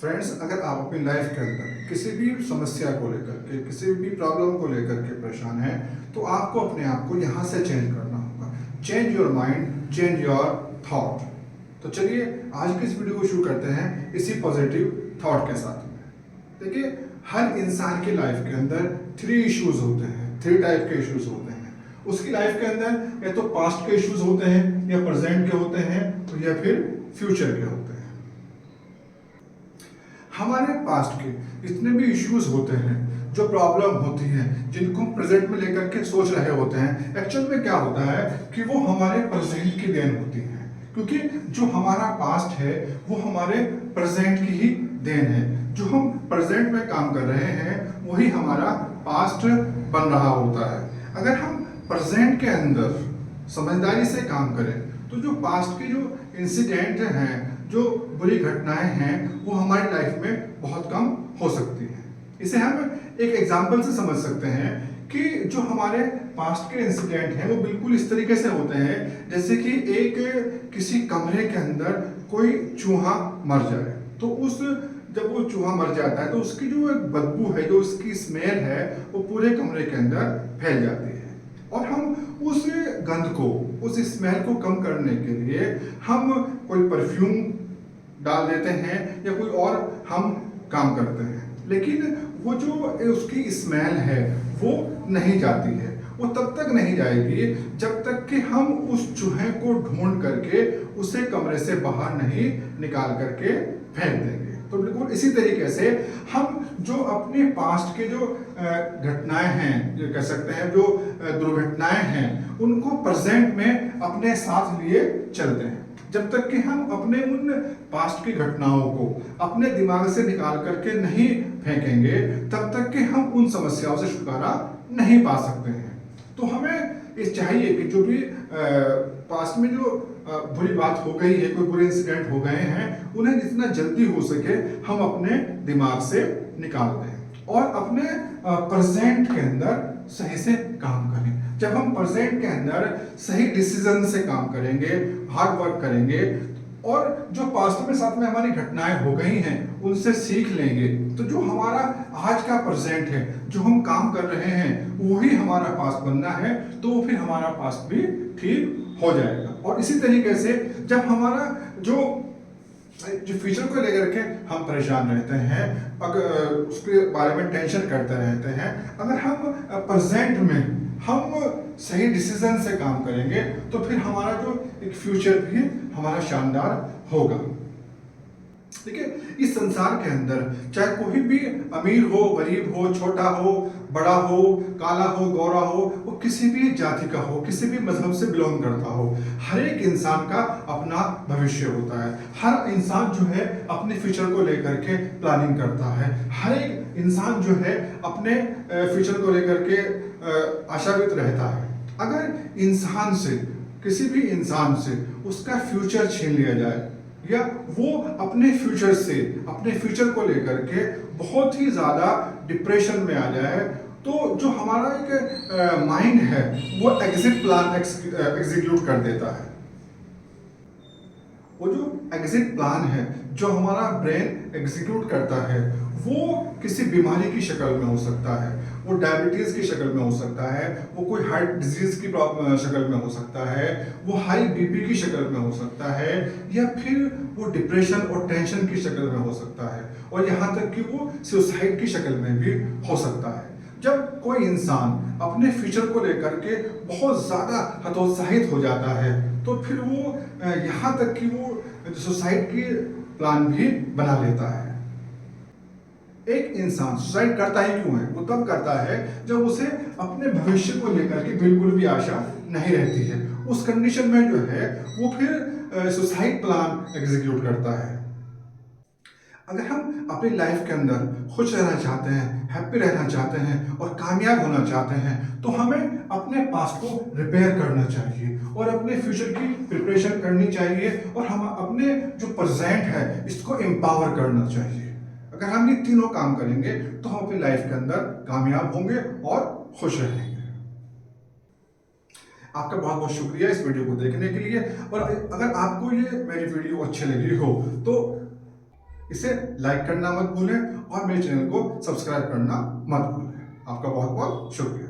Friends, अगर आप अपनी लाइफ के अंदर किसी भी समस्या को लेकर के, किसी भी प्रॉब्लम को लेकर के परेशान हैं, तो आपको अपने आप को यहाँ से चेंज करना होगा। Change your mind, change your thought. तो चलिए आज की इस वीडियो को शुरू करते हैं इसी पॉजिटिव थॉट के साथ में। देखिए, हर इंसान की लाइफ के अंदर 3 इश्यूज होते हैं, 3 टाइप के इश्यूज होते हैं। उसकी लाइफ के अंदर या तो पास्ट के इश्यूज होते हैं, या प्रेजेंट के होते हैं, या फिर फ्यूचर के होते हैं। हमारे पास्ट के जितने भी इश्यूज होते हैं, जो प्रॉब्लम होती हैं, जिनको हम प्रेजेंट में लेकर के सोच रहे होते हैं, एक्चुअल में क्या होता है कि वो हमारे प्रेजेंट की देन होती है। क्योंकि जो हमारा पास्ट है वो हमारे प्रेजेंट की ही देन है। जो हम प्रेजेंट में काम कर रहे हैं वही हमारा पास्ट बन रहा होता है। अगर हम प्रेजेंट के अंदर समझदारी से काम करें तो जो पास्ट के जो इंसिडेंट हैं, जो बुरी घटनाएं हैं, वो हमारी लाइफ में बहुत कम हो सकती हैं। इसे हम एक एग्जाम्पल से समझ सकते हैं कि जो हमारे पास्ट के इंसिडेंट हैं वो बिल्कुल इस तरीके से होते हैं जैसे कि किसी कमरे के अंदर कोई चूहा मर जाए। तो जब वो चूहा मर जाता है तो उसकी जो एक बदबू है, जो उसकी स्मेल है, वो पूरे कमरे के अंदर फैल जाती है। और हम उस गंध को, उस स्मेल को कम करने के लिए हम कोई परफ्यूम डाल देते हैं या कोई और हम काम करते हैं, लेकिन वो जो उसकी स्मेल है वो नहीं जाती है। वो तब तक नहीं जाएगी जब तक कि हम उस चूहे को ढूंढ करके उसे कमरे से बाहर नहीं निकाल करके फेंक देंगे। तो बिल्कुल इसी तरीके से हम जो अपने पास्ट के जो घटनाएं हैं, जो कह सकते हैं जो दुर्घटनाएं हैं, उनको प्रेजेंट में अपने साथ लिए चलते हैं। जब तक कि हम अपने उन पास्ट की घटनाओं को अपने दिमाग से निकाल करके नहीं फेंकेंगे, तब तक कि हम उन समस्याओं से छुटकारा नहीं पा सकते हैं। तो हमें ये चाहिए कि जो भी पास्ट में जो बुरी बात हो गई है, कोई बुरे इंसिडेंट हो गए हैं, उन्हें जितना जल्दी हो सके हम अपने दिमाग से निकाल दें और अपने प्रेजेंट के अंदर सही से काम करें। जब हम प्रेजेंट के अंदर सही डिसीजन से काम करेंगे, हार्ड वर्क करेंगे और जो पास्ट में साथ में हमारी घटनाएं हो गई हैं उनसे सीख लेंगे, तो जो हमारा आज का प्रेजेंट है, जो हम काम कर रहे हैं, वही हमारा पास्ट बनना है। तो फिर हमारा पास्ट भी ठीक हो जाएगा। और इसी तरीके से जब हमारा जो फ्यूचर को लेकर के हम परेशान रहते हैं, अगर उसके बारे में टेंशन करते रहते हैं, अगर हम प्रेजेंट में हम सही डिसीजन से काम करेंगे तो फिर हमारा जो एक फ्यूचर भी हमारा शानदार होगा। देखिए, इस संसार के अंदर चाहे कोई भी अमीर हो, गरीब हो, छोटा हो, बड़ा हो, काला हो, गोरा हो, वो किसी भी जाति का हो, किसी भी मजहब से बिलोंग करता हो, हर एक इंसान का अपना भविष्य होता है। हर इंसान जो है अपने फ्यूचर को लेकर के प्लानिंग करता है। हर एक इंसान जो है अपने फ्यूचर को लेकर के आशान्वित रहता है। अगर इंसान से, किसी भी इंसान से उसका फ्यूचर छीन लिया जाए या वो अपने फ्यूचर को लेकर के बहुत ही ज्यादा डिप्रेशन में आ जाए, तो जो हमारा एक माइंड है वो एग्जिट प्लान एग्जीक्यूट कर देता है। वो जो एग्जिट प्लान है जो हमारा ब्रेन एग्जीक्यूट करता है, वो किसी बीमारी की शक्ल में हो सकता है, वो डायबिटीज की शक्ल में हो सकता है, वो कोई हार्ट डिजीज की शक्ल में हो सकता है, वो हाई बीपी की शक्ल में हो सकता है, या फिर वो डिप्रेशन और टेंशन की शक्ल में हो सकता है, और यहाँ तक कि वो सुसाइड की शक्ल में भी हो सकता है। जब कोई इंसान अपने फ्यूचर को लेकर के बहुत ज्यादा हतोत्साहित हो जाता है तो फिर वो यहाँ तक कि वो सुसाइड की प्लान भी बना लेता है। एक इंसान सुसाइड करता ही क्यों है? वो तब करता है जब उसे अपने भविष्य को लेकर के बिल्कुल भी आशा नहीं रहती है। उस कंडीशन में जो है वो फिर सुसाइड प्लान एग्जीक्यूट करता है। अगर हम अपनी लाइफ के अंदर खुश रहना चाहते हैं, हैप्पी रहना चाहते हैं और कामयाब होना चाहते हैं, तो हमें अपने पास्ट को रिपेयर करना चाहिए और अपने फ्यूचर की प्रिपरेशन करनी चाहिए, और हम अपने जो प्रेजेंट है इसको एम्पावर करना चाहिए। अगर हम ये तीनों काम करेंगे तो हम अपनी लाइफ के अंदर कामयाब होंगे और खुश रहेंगे। आपका बहुत बहुत शुक्रिया इस वीडियो को देखने के लिए, और अगर आपको ये मेरी वीडियो अच्छी लगी हो तो इसे लाइक करना मत भूलें और मेरे चैनल को सब्सक्राइब करना मत भूलें। आपका बहुत बहुत शुक्रिया।